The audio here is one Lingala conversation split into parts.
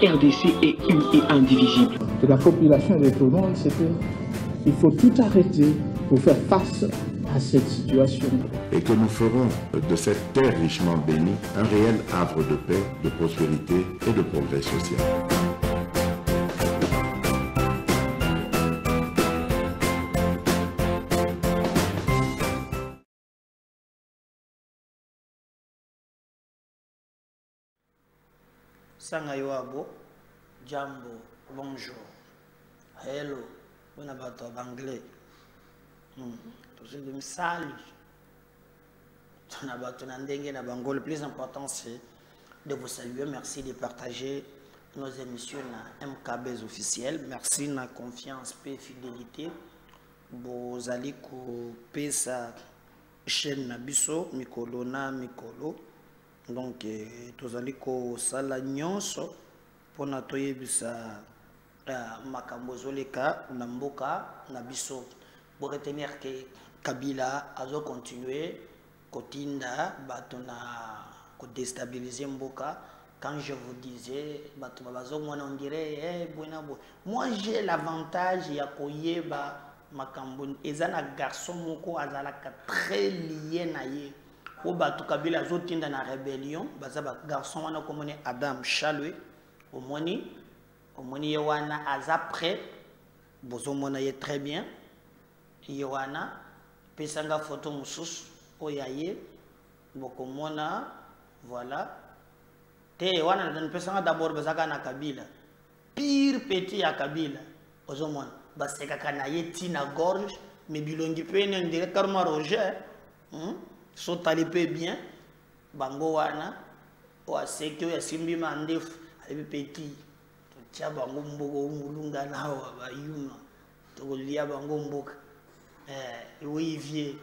RDC est une et indivisible. Et la population est étonnante, c'est qu'il faut tout arrêter pour faire face à cette situation. Et que nous ferons de cette terre richement bénie un réel havre de paix, de prospérité et de progrès social. Sangayouabo, Jambo, bonjour, hello, bon abato anglais. Je me salue. Le plus important c'est de vous saluer. Merci de partager nos émissions na MKB officiel. Merci de la confiance et fidélité. Vous allez couper sa chaîne Nabiso, Mikolo na Mikolo. Donc, vous allez couper sala nyonso pour natoye bisa makambozoleka namboka Nabiso. Pour retenir que Kabila a continué Kotinda batona ko déstabiliser Mboka. Quand je vous disais on dirait moi j'ai l'avantage ya koyeba makambo ezana garçon moko azalaka très lié na ye o batu Kabila zotinda na rébellion baza ba garçon wana komone Adam Chalwe omoni wana aza prêt bozomona ye très bien. Yohana, pesanga photo musus, oyaye, bokomona, voilà. Te Yohana ne pesanga d'abord bazaka na Kabila. Pire petit à Kabila. Ozomona, baseka kanaye tina gorge, mais bilongi pe ne ndire karma Roger. So talipe bien, bango wana, o aseke ya simbi mandef, ali petit. Tia bango mbogo mulunga nawa ba yuma. To lia bango mboka. Oui, vieux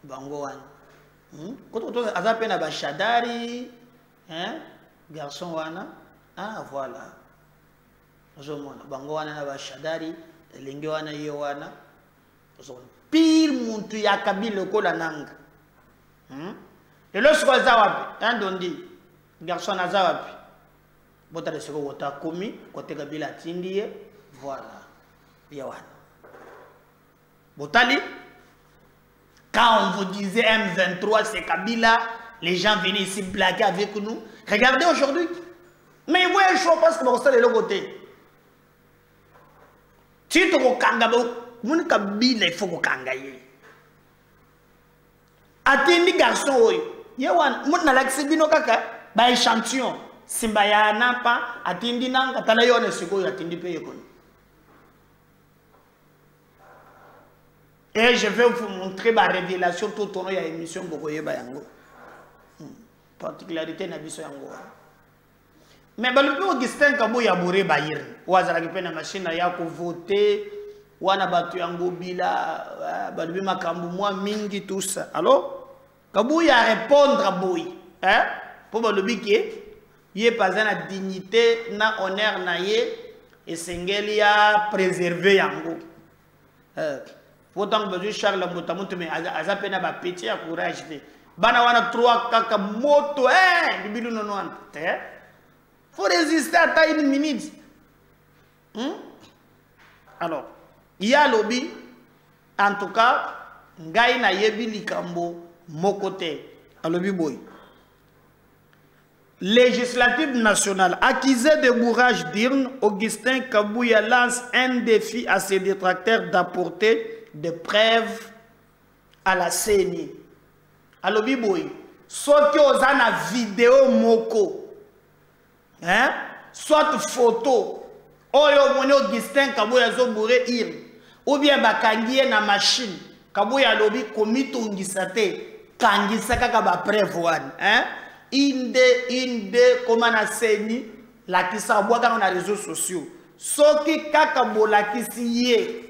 Bangoan. Quand on a appelé à Bachadari, garçon wana, ah voilà. Bangoan à Bachadari, Lingoana Yoana, pire muntu ya Kabila kola nanga. Et lorsque Zawapi, dondi, garçon à Zawapi, bota de ce que vous avez commis, côté Kabila Tindie, voilà. Yoana. Botali, quand on vous disait M23 c'est Kabila, les gens venaient ici blaguer avec nous. Regardez aujourd'hui. Mais vous voyez, je pense que vous êtes de l'autre côté. Si tu es Kangabo, vous Kabila, il faut que vous kangaye. Attendez, garçon, Yawan, vous n'avez pas de kaka, ba échantillon. Simbaya napa, attendez, nanga, talayon et sego, attendez, paye. Et je vais vous montrer ma révélation tout au long de l'émission Bogoye Bayango. Particularité Nabiso Yango. Mais le Augustin Kabou Yabouré Bayir, ou à la machine à Yako voter, ou à Batu Yango Bila, Balubi Makambu, moi, Mingi, tout ça. Alors, Kabou ya répondre à Boui. Pour Balubi qui est pas la dignité, na honneur, na ye, et Sengelia préserver Yango. Pourtant, que Charles Moutamout, mais à Zapena va péter à courage. Bana wana 3 kaka moto, bibilu nono ante. Faut résister à ta une minute. Alors, il y a lobby, en tout cas, Ngaï na yebi likambo, mokote, à lobby boy. Législative nationale, accusé de bourrage d'urne, Augustin Kabouya lance un défi à ses détracteurs d'apporter des preuves à la CENI. Alors, Biboui, soit que vous avez une vidéo moko, soit photo, Augustin Kabouya Zobouré ir, ou bien bakangiye na machine, Kabouya lobi komito ngisate, kangisaka kaba preuve inde, comment na CENI, la kisa boaka dans les réseaux sociaux. Soki kakabo la kisiye,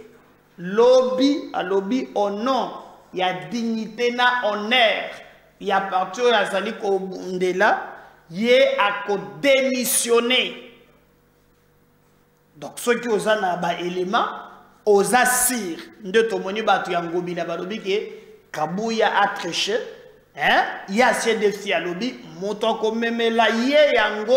lobby à lobby au nom, il y a dignité na honneur, il y a partir à Zali Kobundela, il y a démissionner. Donc ceux qui osent un élément, osent sir, de tomoni batu yangobi la balobi que Kabouya a triché, il y a ces défis à lobby, montant comme même la yé yango,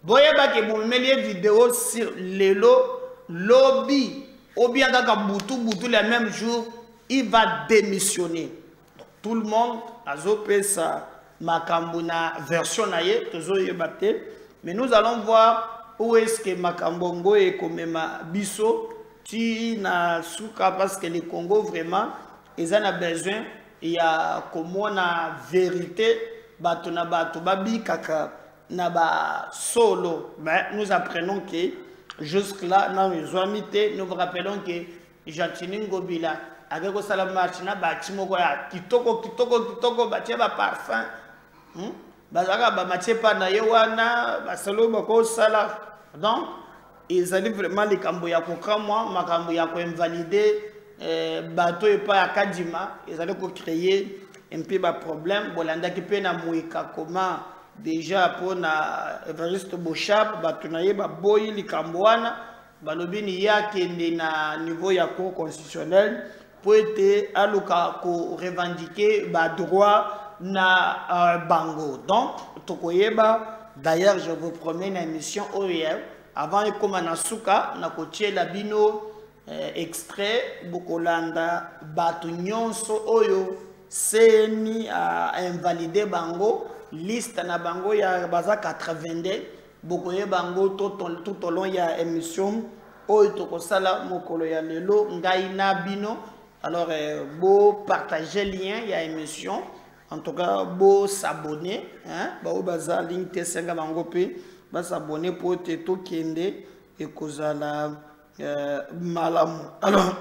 boyeba ke bomeli vidéo sur lelo lobby ou bien kaka butu le même jour il va démissionner. Donc, tout le monde azope sa makambo na version na ye tozo yebate, mais nous allons voir où est-ce que makambongo et komema biso ti na suka, parce que le Congo vraiment ils en a besoin. Il y a comme la vérité bato na bato babi kaka na ba solo. Mais nous apprenons que jusque là nous vous rappelons que Jantini Ngobila avec au salamarchi na bati moko ya kitoko batie ba parfum bazaka ba matie pa na yewana ba solo bako sala. Donc ils allaient vraiment les kambo ya kokamwa makambo ya ko invalider bateau et pas à Kadima, ils allaient créer un peu de problème. Bolanda qui peut na mouika comment déjà pour na Evariste Bochap, batunaye ba boy li kambwana, balobini ya kende na niveau ya cour constitutionnel pour être aluka ko revendiquer ba droit na bango. Donc tokoyeba d'ailleurs je vous promets une émission OEM avant de commencer na suka na kotie la bino extrait Bokolanda batu nyonso oyo seni a invalidé bango liste na bango ya baza 82 bokoye bango tout au long ya émission oyo tokosala mokolo ya lelo ngai na bino. Alors beau partager lien ya émission, en tout cas beau s'abonner hein ba baza link te senga bango pe ba s'abonner pour te to kende et kozala Malamou. Alors,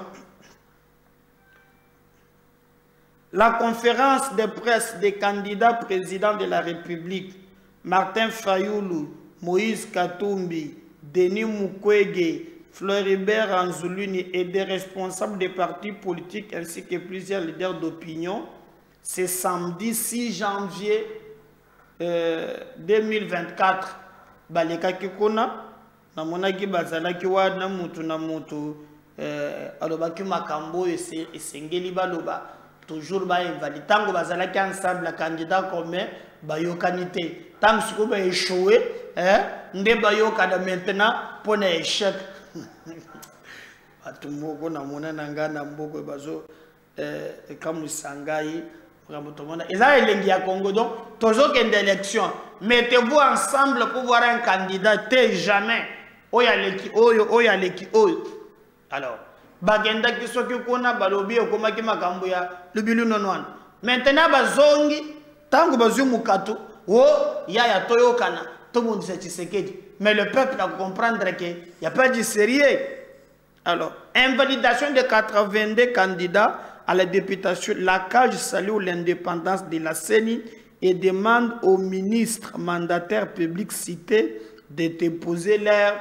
la conférence de presse des candidats présidents de la République, Martin Fayoulou, Moïse Katumbi, Denis Mukwege, Floribert Anzuluni et des responsables des partis politiques ainsi que plusieurs leaders d'opinion, c'est samedi 6 janvier 2024. Baleka Kikona. Na monaki bazalaki wana mutu na mutu alobaki makambo esengeli baloba toujours ba invalide tango bazalaki ensemble la candidat commun bayokani te tango siko ba échoué nde bayokana maintenant pour na échec batu moko na mona nanga na mboko bazo kamusangai vraiment tout le monde eza elengi ya Congo. Donc toujours qu'une élection mettez-vous ensemble pour voir un candidat te jamais. Alors, bagenda ki soki kuna balobi okomaki makambo ya lubilu nonwana. Maintenant bazongi tango bazu mukatu o ya toyokana tout le monde sait Tshisekedi. Mais le peuple a comprendre que il y a pas de sérieux. Alors, invalidation de 82 candidats à la députation. La CAJ salue l'indépendance de la CENI et demande aux ministres mandataires publics cités de déposer leur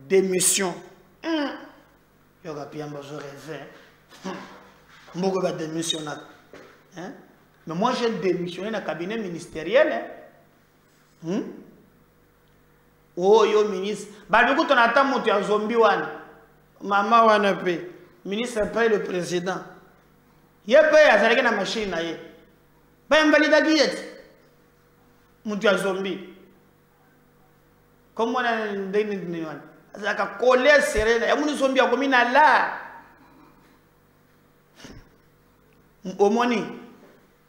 démission. Il y aura bien besoin de rêver. Beaucoup de démission. Mais moi j'ai démissionné dans le cabinet ministériel. Oh, yo ministre. Bah, du coup, on attend mon zombie wan. Maman wan pe. Ministre paye le président. Il paye à la machine. Bah, invalide guillette. Mon zombie. Comme on a dit, ça a collé serré. Il y a un zombie comme il a là. Au moins,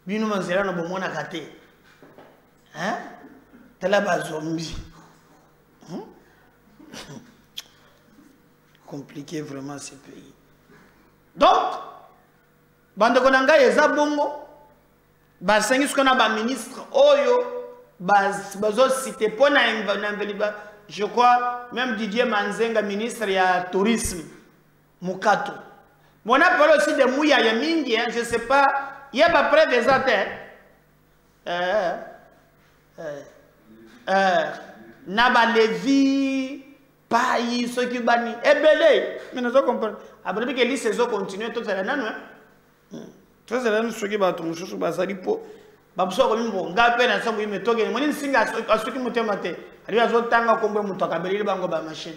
il nous mangeera nos bons à gâter. Hein? T'es là-bas, zombie. Compliqué vraiment ce pays. Donc, bande konanga eza bongo. Ba sengi ce qu'on a ba ministre oyo bazo cité pour na je crois même Didier Manzenga ministre ya tourisme Mukato. On a parlé aussi de Mouya Yamingi, hein, je sais pas, il y a pas près des athées. Naba Levi, Paï, ceux qui bannissent, Ebele, mais nous comprenons. Après que les saisons continuent, tout ça, non, tout ça, ceux qui battent, nous sommes basés pour. Babso comme bon, gapé na sambu imetoke, moni singa asuki mutemate. Ali azotanga kombe mutu akabelili bango ba machine.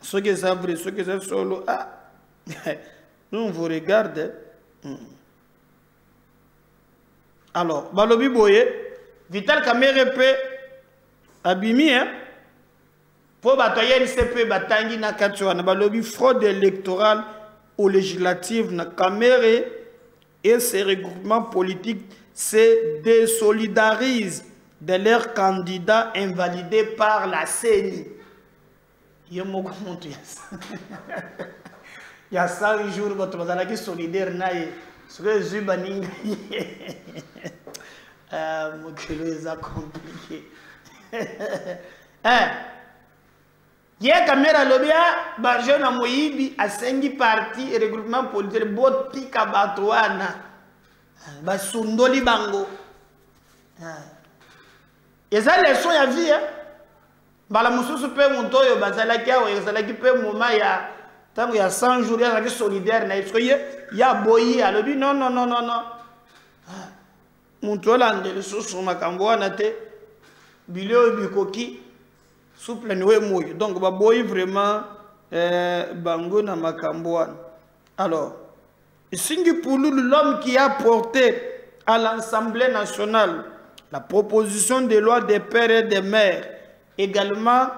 Ceux qui savent, ceux qui sont solo, ah, nous on vous regarde. Alors, Balobi Boye, Vital Kamerepe, abimi hein pour batoyer NCP batangi na katwa na balobi fraude électorale aux législatives na Caméré et ses regroupements politiques se désolidarisent de leurs candidats invalidés par la CENI. Il y a 100 jours votre bazalaki solidaire nae ce que zubaninga mon kilo est compliqué. Il y a caméra lobia ba jeune moyibi a 5 partis et regroupement politique botika batwana ba sundoli bango. Et ça leçon ya vie hein. Bala mususu pe montoyo bazalaki awo ezalaki pe moma ya tango ya 100 jours ya solidaire na iskoye ya boyi alobi non non non non non. Montola ndele susu makambo wana te bileo bikoki souple niwe moyo donc ba boyi vraiment bango na makambo wana. Alors Singi Pouloulou, l'homme qui a porté à l'Assemblée nationale la proposition de loi des pères et des mères, également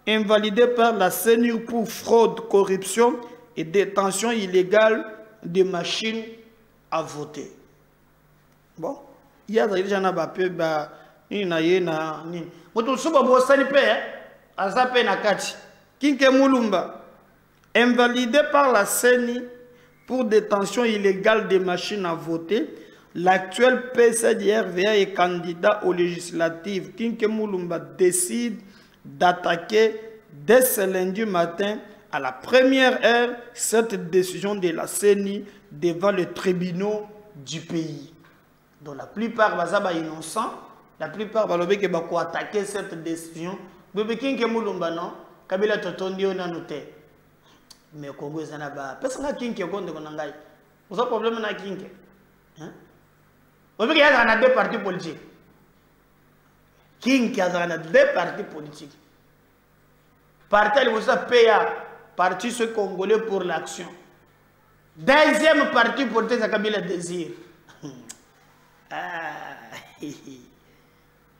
invalidée par la CENI pour fraude, corruption et détention illégale de machines à voter. Bon, il y a des gens qui invalidé par la CENI pour détention illégale des machines à voter. L'actuel PCDRVA est candidat aux législatives. Kinke Moulumba décide d'attaquer dès ce lundi matin à la première heure cette décision de la CENI devant les tribunaux du pays. Donc la plupart sont innocents, la plupart vont attaquer cette décision. Mais Kinke Moulumba non, Kabila Totondi on a noté. Mais Congo est un personne qui est contre Konangai. Vous avez un problème avec Kinke. Vous voyez qu'il y a 2 partis politiques. Kinke a 2 partis politiques. Parti vous a payé parti ce Congolais pour l'action. Deuxième parti politique, c'est Kabila Désir.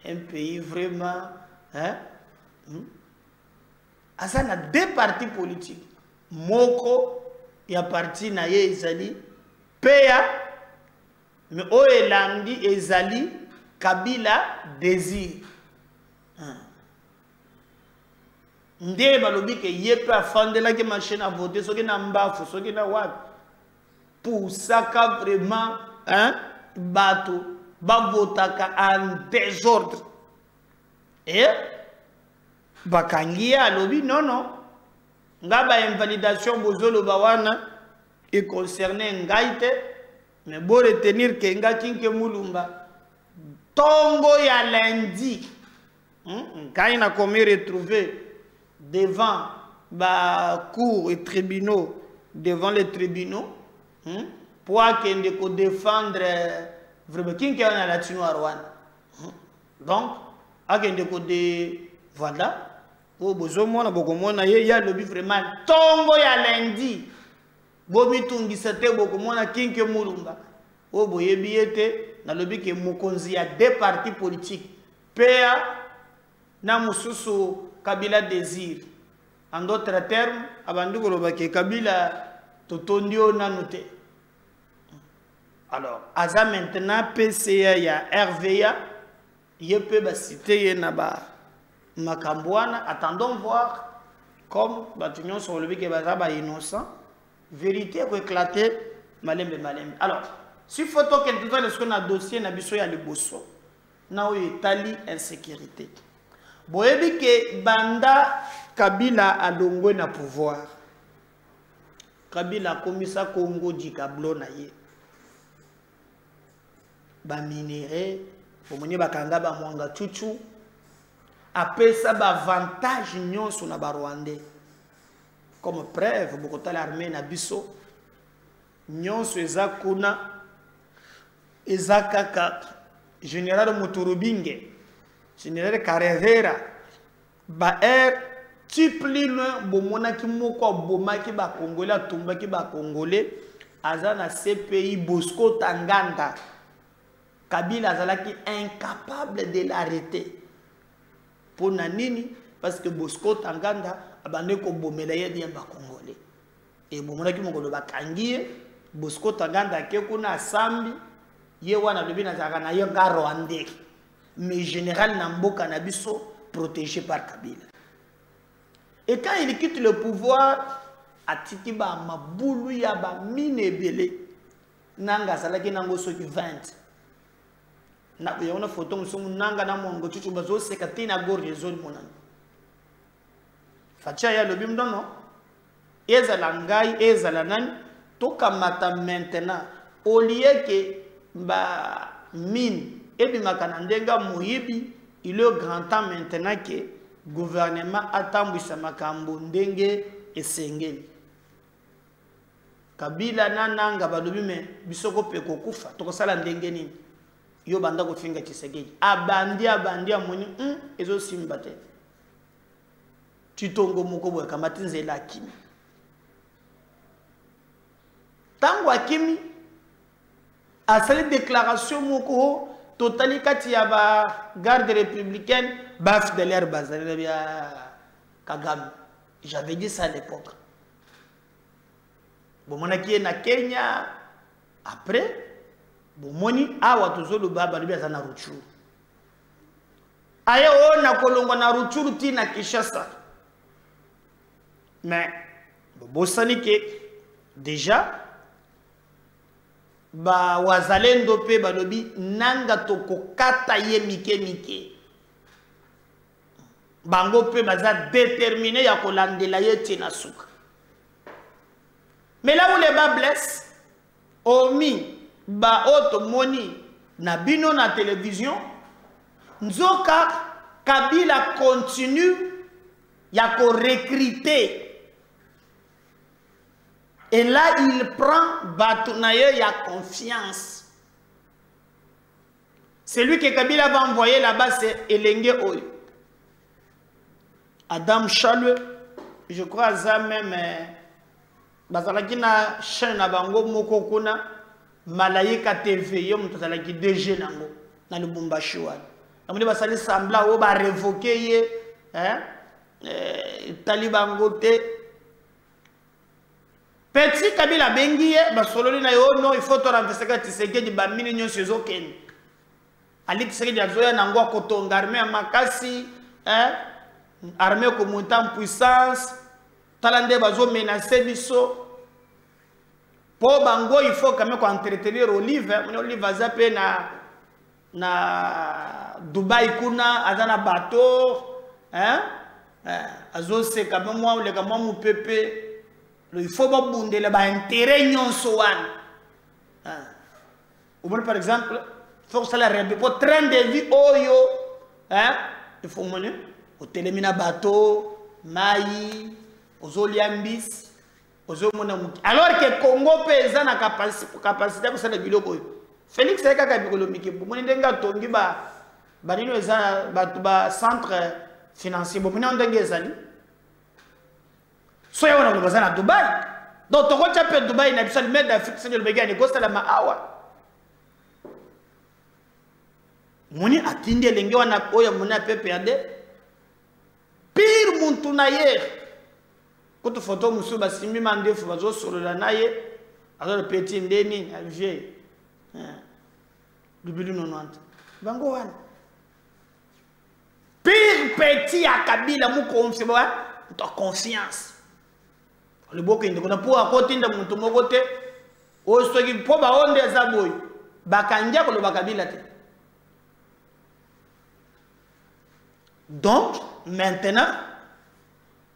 Un pays vraiment. Ça a 2 partis politiques. Moko ya parti na ye ezali Peya mais Oelandi ezali Kabila Désir. Nde balobi ke yepe afandela ke machine à voter soki na mbafu soki na wapi pour saka vraiment bato ba votaka en désordre et bakangia alobi non non ngaba invalidation bozolo bawana et concerné ngaite mais bon retenir que Kinke Moulumba tongo ya lundi quand il a commis retrouvé devant ba cours et tribunaux devant les tribunaux pour qu'il défendre vraiment Kinke na latino Rwanda donc a de voilà. Oh, bozomona bokomona ye ya lobi vraiment tongo ya lundi bomi tungisate bokomona Kinke Moulumba o boyebi ete na lobi ke mokonzi ya 2 partis politiques PA na mususu Kabila Désir. En d'autres termes abandu koloba ke Kabila totondi ona noté. Alors aza maintenant PCA ya RVA yepe ba cité na ba Makambouana, attendons voir comme Batunion sur le que Bazaba innocent, vérité pour éclater malembe malembe. Alors, si photo quelque chose ce qu'on a dossier na biso ya le bosso, na o Italie insécurité. Boyebi ke banda Kabila a dongo na pouvoir. Kabila komisa Congo di kablo na ye. Ba minéré, bomoni bakanga ba mwanga chuchu. Après ça, avantage nyonso na Rwandais. Comme preuve, beaucoup de l'armée na biso. Nyonso eza kuna, eza kaka général Muturubinge, général Karevera, ba tipli loin bomona ki moko boma ki ba Congolais tumba ki ba Congolais, aza na CPI Bosco Tanganda. Kabila azalaki incapable de l'arrêter. pour nini parce que Bosco Tanganda abandé ko bomela ye bien ba congolais et bomona ki mongolo ba kangie Bosco Tanganda ke kuna sambi ye wana lobi na zaka na ye ga Rwandais mais général Namboka na biso protégé par Kabila. Et quand il quitte le pouvoir a titiba mabulu ya ba mine belé nanga salaki nango soki 20 na yona photo musumu nanga na mongo chuchu bazo sekatina gorge zone monana facha ya lobi mdono ezala ngai ezala nani toka mata maintenant au lieu que ba mine et makana ndenga moyibi il est grand temps maintenant que gouvernement atambwisa makambo ndenge esengeli Kabila nananga balobi me bisoko pe kokufa tokosala ndenge nini yo banda kofinga Tshisekedi abandi amoni ezo simba te Chitongo moko boye kamati nzela akimi tango akimi asali déclaration moko totali kati ya ba garde républicaine baf de l'air bazali bia Kagame. J'avais dit ça à l'époque. Bon, mon aki na Kenya après bon moni awa tozolo baba libya za na Rutshuru. Aye o na kolongo na Rutshuru ti na Kinshasa. Mais bosani ke déjà ba wazalendo pe balobi nanga toko kata ye mike bango pe baza déterminé ya kolandela ye tina suka. Mais là où les bas blessent omi ba auto moni na bino na télévision nzoka Kabila continue ya ko recruter. Et là, il prend Batounaye, il a confiance. C'est lui que Kabila va envoyer là-bas, c'est Elenge Oyo. Adam Chalwe, je crois ça même, bazalaki na chaîne na bango moko kuna Malayika TV, yo mutazalaki DG nango na Lubumbashi wana. Namoni basali sambla o ba révoquer ye, talibango te. Petit Kabila bengiye basololi na yo no il faut to renverser ka Tshisekedi ba mini nyo sezo ken ali Tshisekedi azoya nango akotonga armée makasi armée ko monter en puissance talande bazo menacer biso po bango il faut quand même ko entretenir Olive Olive azape na Dubai kuna azana bateau azo se quand même moi le kama mu pepe. Il faut pas bounder les intérêts nyonso wana. Par exemple, il faut que ça la pour train de vie oyo, il faut monnaie, au télémina bateau, maï, aux oliambis, aux omonamuki. Alors que Congo paysan na capacité pour ça de biloko. Félix Eka kabikolomiki, pour monnaie denga tongi ba nino eza ba centre financier, bon monnaie ndenge ezali. So ya wana kulobazana Dubai. Donc toko chape Dubai na biso le d'Afrique c'est le begani kosta la maawa. Moni atinde lenge wana oya moni PPRD. Pire muntu na ye. Koto photo musu basimbi mandefu bazo solola na ye. Alors le petit ndeni na vie. Dubili 90. Bango wana. Pire petit à Kabila mu confiance. Tu as confiance. Le boko indikona pour akotinda muntu mokote o soki po ba onde za boy bakanja ko lo bakabila te. Donc maintenant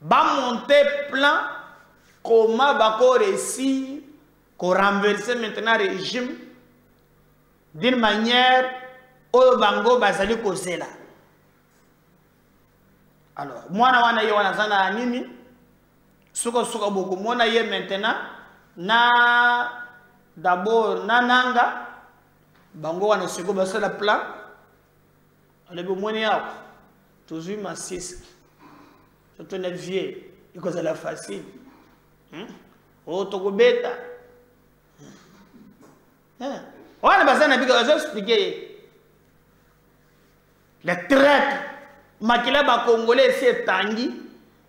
ba monter plan comment ba ko réussir ko renverser maintenant régime d'une manière o bango bazali ko zela. Alors moi na wana yo wana sana nini Suka beaucoup mona ye maintenant na d'abord nananga bango wana siko basala plan ale bo moni yako toujours ma 6 surtout na vieux iko za la facile o to ko beta wana bazana bika bazo expliquer les traîtres makila ba congolais ese tangi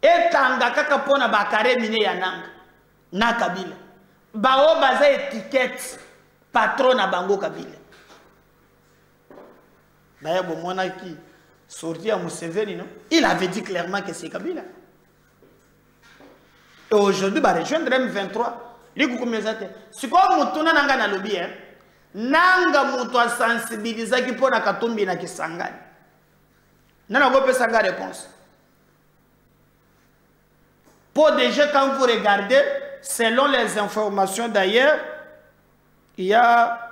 etanga kaka pona ba kare mine ya nanga na Kabila bao baza étiquette patron na bango Kabila d'ailleurs bon mona qui sorti à Museveni non il avait dit clairement que c'est Kabila et aujourd'hui ba rejoindre M23 liku kumezate siko mutuna nanga na lobby hein nanga mutu a sensibiliser ki pona Katumbi na Kisangani nana go pesa nga réponse pour déjà quand vous regardez selon les informations d'ailleurs il y a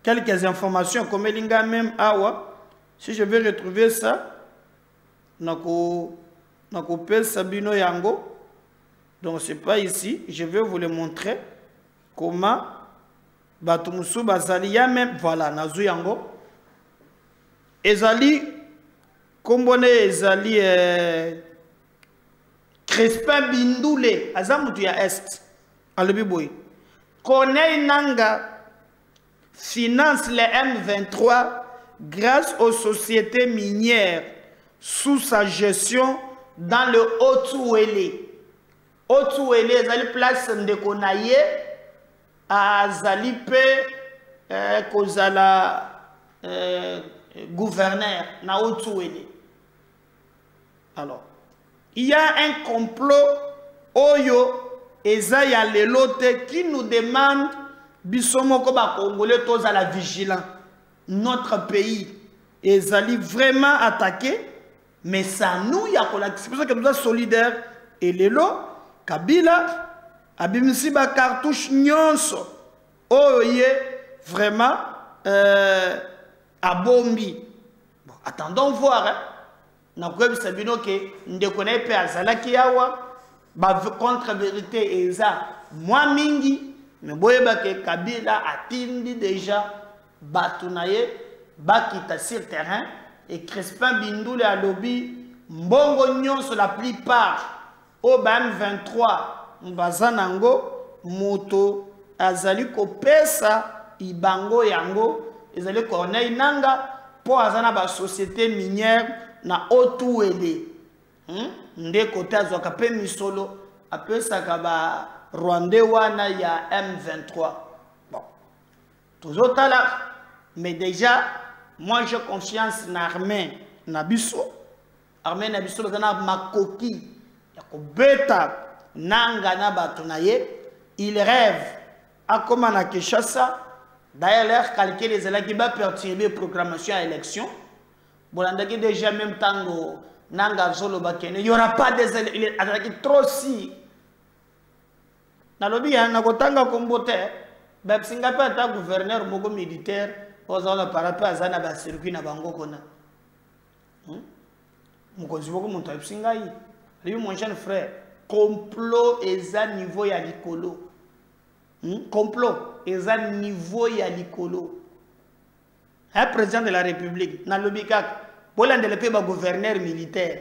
quelques informations comme Elinga même awa si je vais retrouver ça nako pesa bino yango donc c'est pas ici je vais vous le montrer comment Batumusu bazali ya même voilà nazu yango ezali kombone ezali Crespin Bindoule azamutu ya est alobi boy Corneille Nanga finance les M23 grâce aux sociétés minières sous sa gestion dans le Haut-Ouélé. Haut-Ouélé ezali place ndeko na ye azali pe kozala gouverneur na Haut-Ouélé. Alors il y a un complot Oyo Ezaya Lelote qui nous demande Bisomoko ba Congolais tous à la vigilance. Notre pays Ezali vraiment attaqué, mais ça nous y a c'est pour ça que nous sommes solidaires. Et Lelo Kabila abimisi ba cartouche nyonso Oye vraiment à Bombi. Bon, attendons voir hein. Na kwebi sabino ke ndekone pe azalaki yawa ba contre vérité eza moi mingi me boyeba ke Kabila atindi déjà batunaye bakita sur terrain et Crespin Bindoule a lobby mbongo nyonso la plupart au M23 mbazanango moto azali ko pesa ibango yango ezali Corneille Nanga pour azana ba société minière na Haut-Ouélé nde côté azwaka pe misolo apesaka ba Rwandais wana ya M23 bon toujours là mais déjà moi j'ai confiance na armée na biso bazana makoki ya kobeta nanga na bato na ye il rêve à comment na Kinshasa d'ailleurs leur calcul les élèves qui va perturber proclamation à élection. Bolandaki déjà même tango nanga zolo bakene il y aura pas des attaques trop si na lobby na kotanga kombote ba singa pa ta gouverneur moko militaire ozana parappa azana ba circuit na bango kona mukonzi boko muntu abisinga yi lui mon jeune frère complot eza niveau ya likolo complot eza niveau ya likolo. Un président de la République, dans le BICAC, pour l'un pays gouverneur militaire.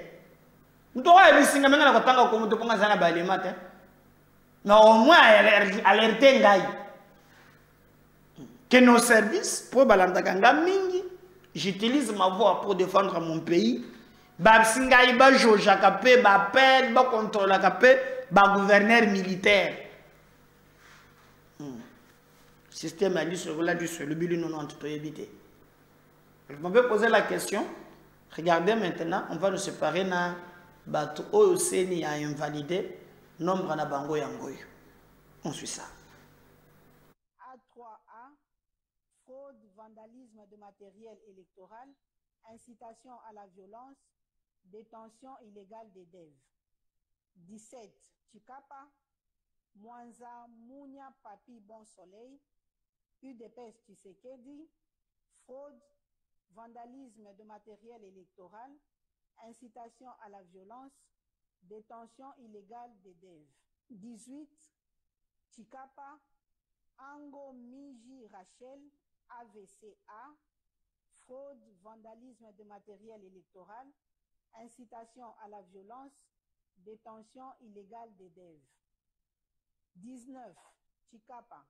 Nous devons aller à la Kotanga comme nous pouvons aller à Balimat. Mais au moins, alerter que nos services, pour Balandaganga Mingi, j'utilise ma voix pour défendre mon pays. Babsinga Iba Jojakapé, Bapel, Bakontrol Akapé, gouverneur militaire. Système a dit sur le bilan non éviter. On peut poser la question. Regardez maintenant, on va nous séparer na bato Oyoseni a invalidé nombre na bango yangoyo. On suit ça. A3A, fraude, vandalisme de matériel électoral, incitation à la violence, détention illégale des DEV. 17, Chikapa, Mwanza, Mounia, Papi, Bon Soleil, UDPS Tshisekedi, fraude, vandalisme de matériel électoral, incitation à la violence, détention illégale des DEV. 18, Chikapa, Ango Miji Rachel, AVCA, fraude, vandalisme de matériel électoral, incitation à la violence, détention illégale des DEV. 19, Chikapa,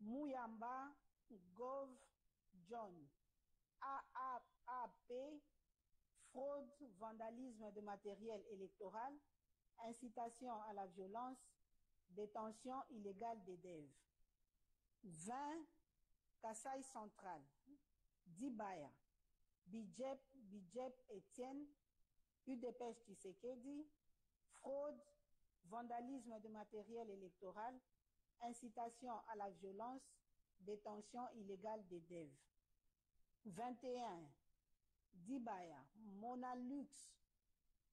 Mouyamba, Gov, John, AAP, fraude, vandalisme de matériel électoral, incitation à la violence, détention illégale des DEV. 20, Kasaï Central, Dibaya, Bidjep Etienne, UDPS Tshisekedi, fraude, vandalisme de matériel électoral, incitation à la violence, détention illégale des DEV. 21, Dibaya, Mona Lux,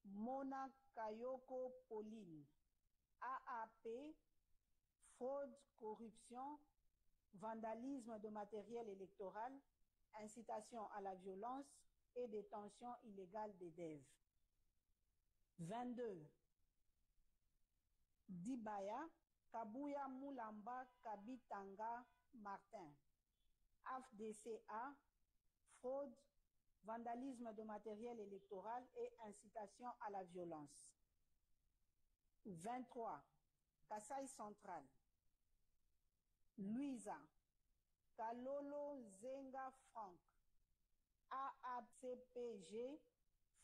Mona Kayoko Pauline, AAP, fraude, corruption, vandalisme de matériel électoral, incitation à la violence et détention illégale des DEV. 22, Dibaya, Kabuya Moulamba Kabitanga Martin, AFDCA, fraude, vandalisme de matériel électoral et incitation à la violence. 23, Kasaï Central, Louisa, Kalolo Zenga Franck, AACPG,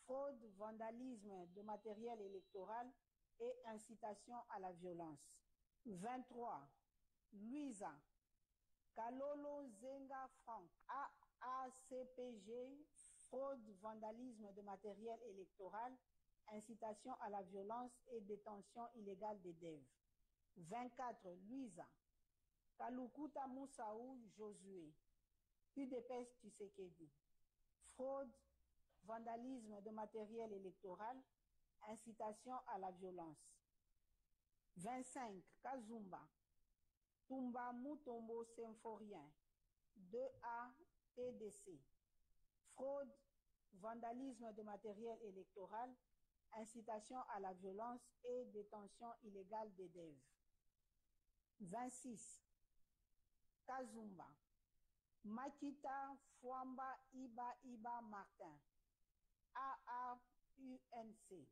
fraude, vandalisme de matériel électoral et incitation à la violence. 23, Louisa, Kalolo Zenga Franck, AACPG, fraude, vandalisme de matériel électoral, incitation à la violence et détention illégale des DEV. 24, Louisa, Kalukuta Moussaou Josué, UDPS Tshisekedi, fraude, vandalisme de matériel électoral, incitation à la violence. 25, Kazumba, Tumba Mutombo Symphorien, 2A TDC, fraude, vandalisme de matériel électoral, incitation à la violence et détention illégale des DEV. 26, Kazumba, Makita Fwamba Iba Martin, AAUNC,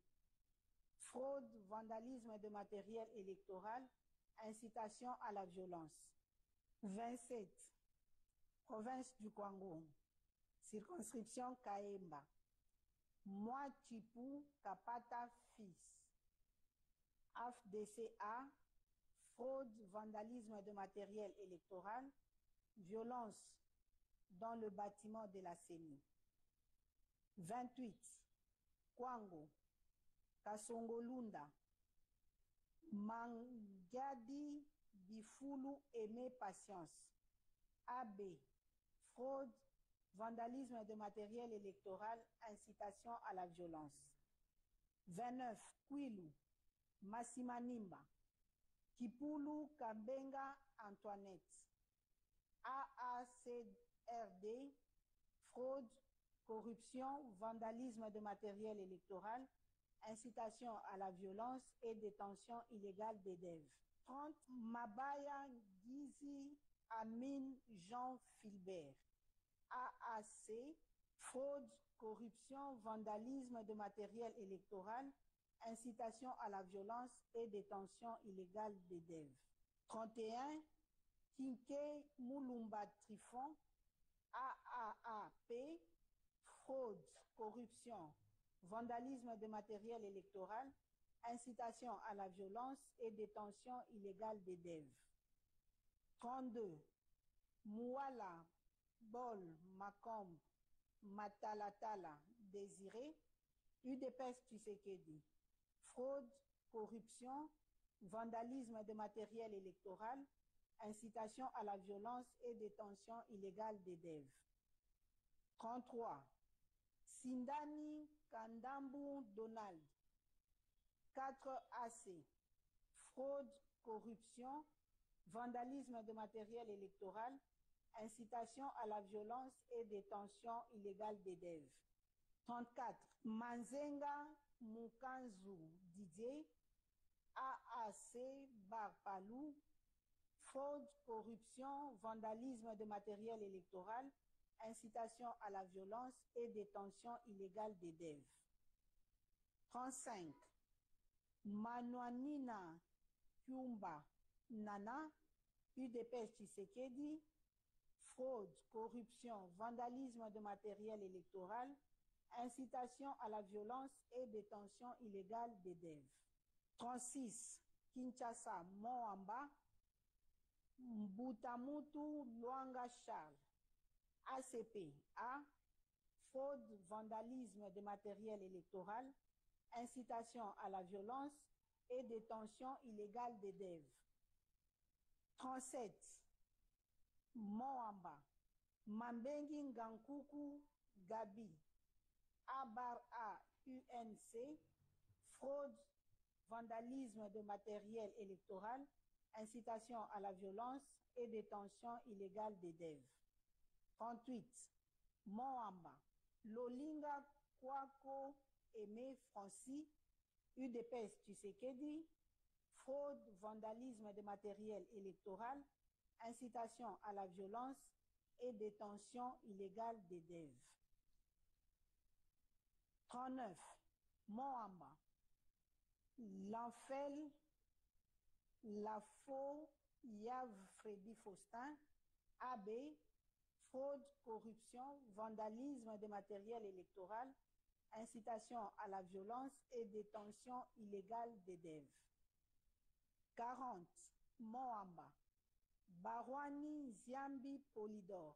fraude, vandalisme de matériel électoral, incitation à la violence. 27, Province du Kwango, circonscription Kaemba, Moi Chipou Kapata Fils, AFDCA, fraude, vandalisme de matériel électoral, violence dans le bâtiment de la CENI. 28, Kwango, Kasongolunda, Mangiadi Bifulu Aimé Patience, AB, fraude, vandalisme de matériel électoral, incitation à la violence. 29, Kwilu, Massimanimba, Kipulu Kambenga Antoinette, AACRD, fraude, corruption, vandalisme de matériel électoral, incitation à la violence et détention illégale des DEV. 30, Mabaya Gizi Amin Jean Philbert, AAC, fraude, corruption, vandalisme de matériel électoral, incitation à la violence et détention illégale des DEV. 31, Kinke Moulumba Trifon, AAAP, fraude, corruption, vandalisme de matériel électoral, incitation à la violence et détention illégale des DEV. 32, Mouala Bol Makombe Matalatala Désiré, UDPS Tshisekedi, fraude, corruption, vandalisme de matériel électoral, incitation à la violence et détention illégale des DEV. 33, Sindani Kandambu Donald, 4AC, fraude, corruption, vandalisme de matériel électoral, incitation à la violence et détention illégale des DEV. 34, Manzenga Mukanzu Didier, AAC Barpalou, fraude, corruption, vandalisme de matériel électoral, incitation à la violence et détention illégale des DEV. 35, Manouanina Kyumba Nana, UDPS Tshisekedi, fraude, corruption, vandalisme de matériel électoral, incitation à la violence et détention illégale d'élèves. 36. Kinshasa, Moamba, Mbutamutu Luanga Charles, ACP, A. Fraude, vandalisme de matériel électoral, incitation à la violence et détention illégale d'élèves. 37. Moamba, Mambengi Ngankuku Gabi, A-A UNC, fraude, vandalisme de matériel électoral, incitation à la violence et détention illégale d'élèves. 38. Moamba, Lolinga Kwako Aimé Francis, UDPS Tshisekedi, fraude, vandalisme de matériel électoral, incitation à la violence et détention illégale d'élèves. 39. Moamba, L'Enfel, Lafaux, Yav Freddy Faustin, AB, fraude, corruption, vandalisme de matériel électoral, incitation à la violence et détention illégale d'élèves. 40. Moamba, Barwani Ziambi Polydor,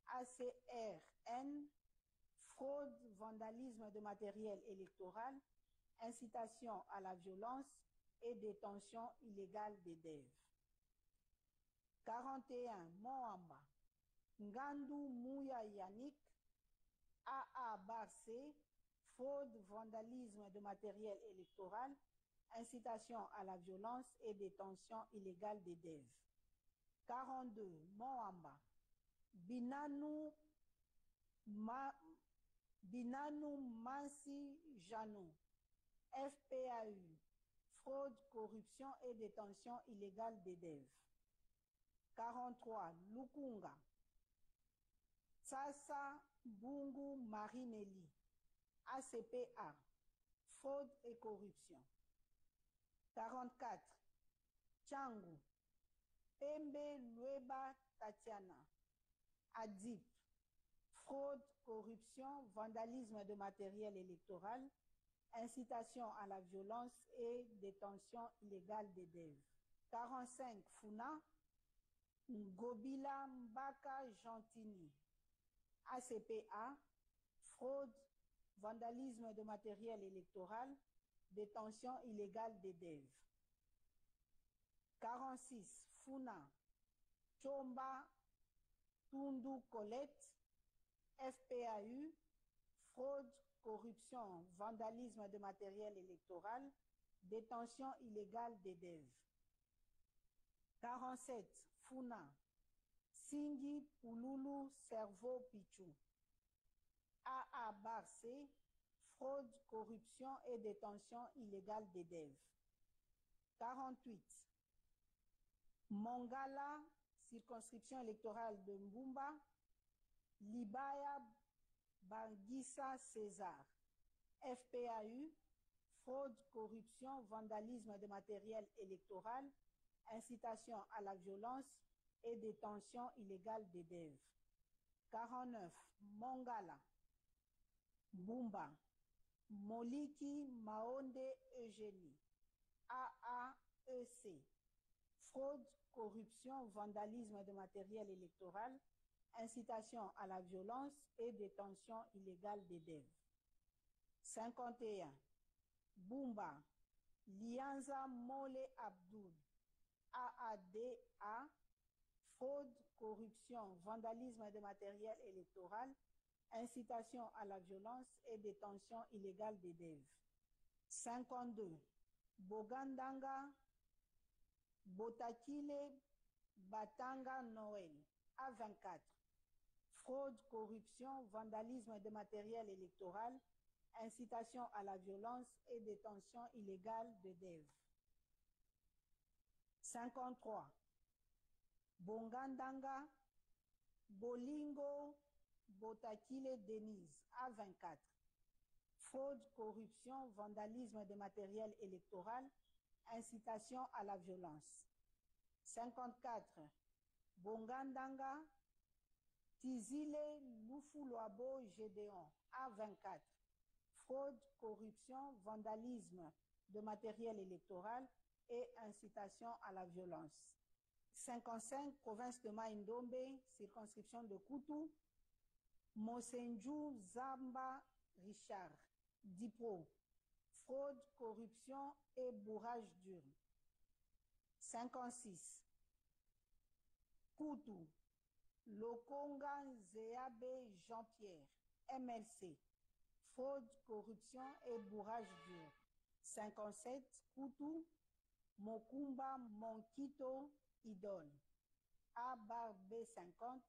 ACRN, fraude, vandalisme de matériel électoral, incitation à la violence et détention illégale d'élèves. 41. Moamba, Ngandou Mouya Yannick, AA Barcé, fraude, vandalisme de matériel électoral, incitation à la violence et détention illégale d'élèves. 42. Moamba, Binanu Mansi Janou, FPAU, fraude, corruption et détention illégale d'élèves. 43. Lukunga, Sasa Bungu Marinelli, ACPA, fraude et corruption. 44. Changu, Pembe Lueba Tatiana, ADIP, fraude, corruption, vandalisme de matériel électoral, incitation à la violence et détention illégale d'élèves. 45. Funa, Ngobila Mbaka Gentini, ACPA, fraude, vandalisme de matériel électoral, détention illégale d'élèves. 46. Funa, Chomba Tundu Colette, FPAU, fraude, corruption, vandalisme de matériel électoral, détention illégale d'élèves. 47. Funa, Singi Pululu Cerveau Pichou, AA Barcé, fraude, corruption et détention illégale d'élèves. 48. Mongala, circonscription électorale de Mbumba, Libaya Bangissa César, FPAU, fraude, corruption, vandalisme de matériel électoral, incitation à la violence et détention illégale d'élèves. 49. Mongala, Bumba, Moliki Maonde Eugénie, AAEC, fraude, corruption, vandalisme de matériel électoral, incitation à la violence et détention illégale d'élèves. 51. Bumba, Lianza Mole Abdul, AADA, fraude, corruption, vandalisme de matériel électoral, incitation à la violence et détention illégale d'élèves. 52. Bogandanga, Botakile Batanga Noël, A24, fraude, corruption, vandalisme de matériel électoral, incitation à la violence et détention illégale d'élèves. 53. Bongandanga, Bolingo Botakile Denise, A24, fraude, corruption, vandalisme de matériel électoral, incitation à la violence. 54. Bongandanga, Tizile Lufuloabo Gédéon, A24, fraude, corruption, vandalisme de matériel électoral et incitation à la violence. 55, province de Mai-Ndombe, circonscription de Kutu, Mosenju Zamba Richard, Dipro, fraude, corruption et bourrage d'urne. 56, Kutu, Lokonga Zeabe Jean-Pierre, MLC, fraude, corruption et bourrage d'urne. 57, Kutu, Mokumba Monkito Idole, A/B50,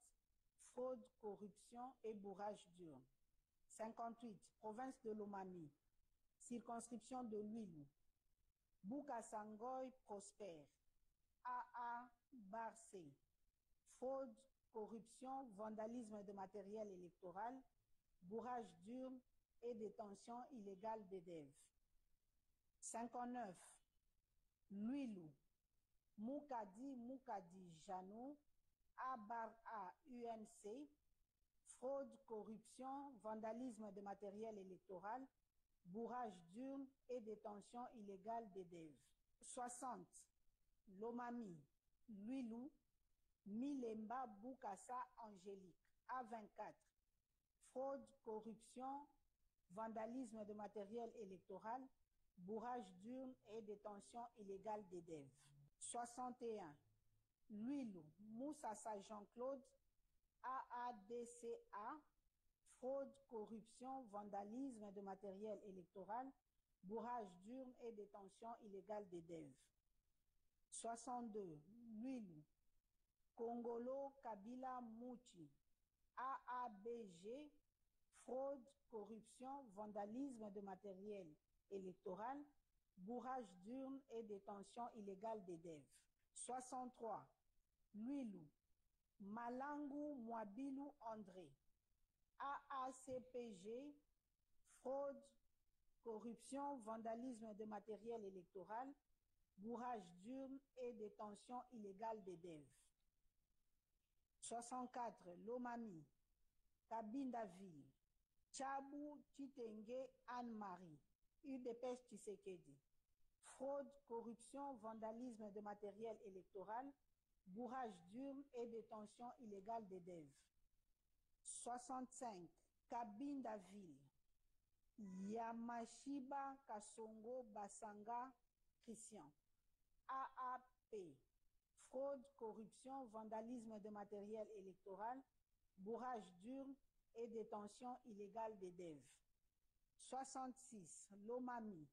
fraude, corruption et bourrage d'urne. 58, province de Lomami, circonscription de Luilu, Bukasangoy Prosper, AA/C, fraude, corruption, vandalisme de matériel électoral, bourrage d'urne et détention illégale d'EDEV. 59, Luilu, Moukadi Jano, A/A UNC, fraude, corruption, vandalisme de matériel électoral, bourrage d'urne et détention illégale d'EDEV. 60, Lomami, Luilu, Milemba Boukassa Angélique, A24, fraude, corruption, vandalisme de matériel électoral, bourrage d'urne et détention illégale d'EDEV. 61, Luilu, Moussassa Jean-Claude, AADCA, fraude, corruption, vandalisme de matériel électoral, bourrage d'urne et détention illégale d'EDEV. 62, Luilu, Kongolo Kabila Mouchi, AABG, fraude, corruption, vandalisme de matériel électoral, bourrage d'urne et détention illégale d'EDEV. 63, Luilu, Malangu Mwabilu André, AACPG, fraude, corruption, vandalisme de matériel électoral, bourrage d'urne et détention illégale d'EDEV. 64, Lomami, Kabindaville, Tchabou Titenge Anne-Marie, UDPS Tshisekedi, fraude, corruption, vandalisme de matériel électoral, bourrage d'urne et détention illégale d'EDEV. 65, Kabindaville, Yamashiba Kasongo Basanga Christian, AAP, fraude, corruption, vandalisme de matériel électoral, bourrage d'urne et détention illégale d'EDEV. 66, Lomami,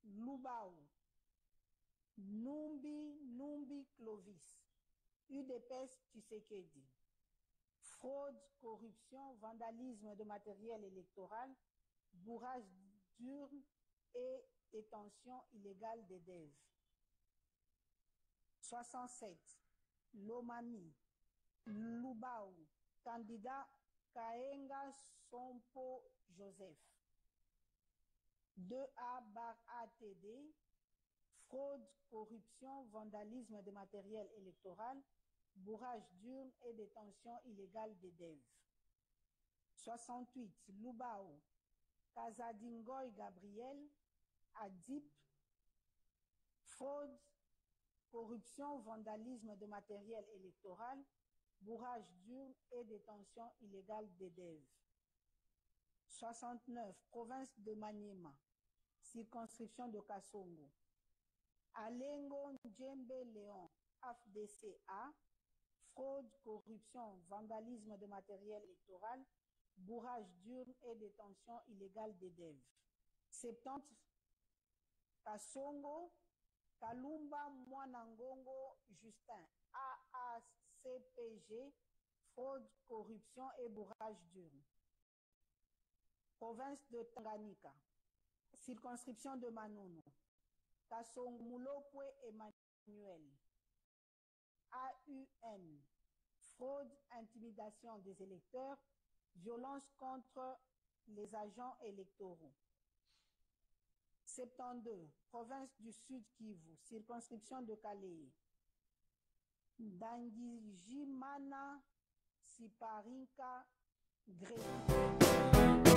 Lubao, Numbi Clovis, UDPS Tshisekedi, fraude, corruption, vandalisme de matériel électoral, bourrage d'urne et détention illégale d'EDEV. 67, Lomami, Lubao, candidat Kaenga Sompo Joseph, 2A/ATD, fraude, corruption, vandalisme de matériel électoral, bourrage d'urne et détention illégale d'EDEV. 68, Lubao, Kazadingoy Gabriel, ADIP, fraude, corruption, vandalisme de matériel électoral, bourrage d'urne et détention illégale d'EDEV. 69, province de Maniema, circonscription de Kasongo, Alengo Djembe Léon, AFDCA, fraude, corruption, vandalisme de matériel électoral, bourrage d'urne et détention illégale d'EDEV. 70, Kasongo, Kalumba Mwanangongo Justin, AACPG, fraude, corruption et bourrage d'urne. Province de Tanganyika, circonscription de Manono, Kasongo Mulopwe Emmanuel, AUN, fraude, intimidation des électeurs, violence contre les agents électoraux. 72, province du Sud Kivu, circonscription de Kalei, Dangijimana Siparinka Gré.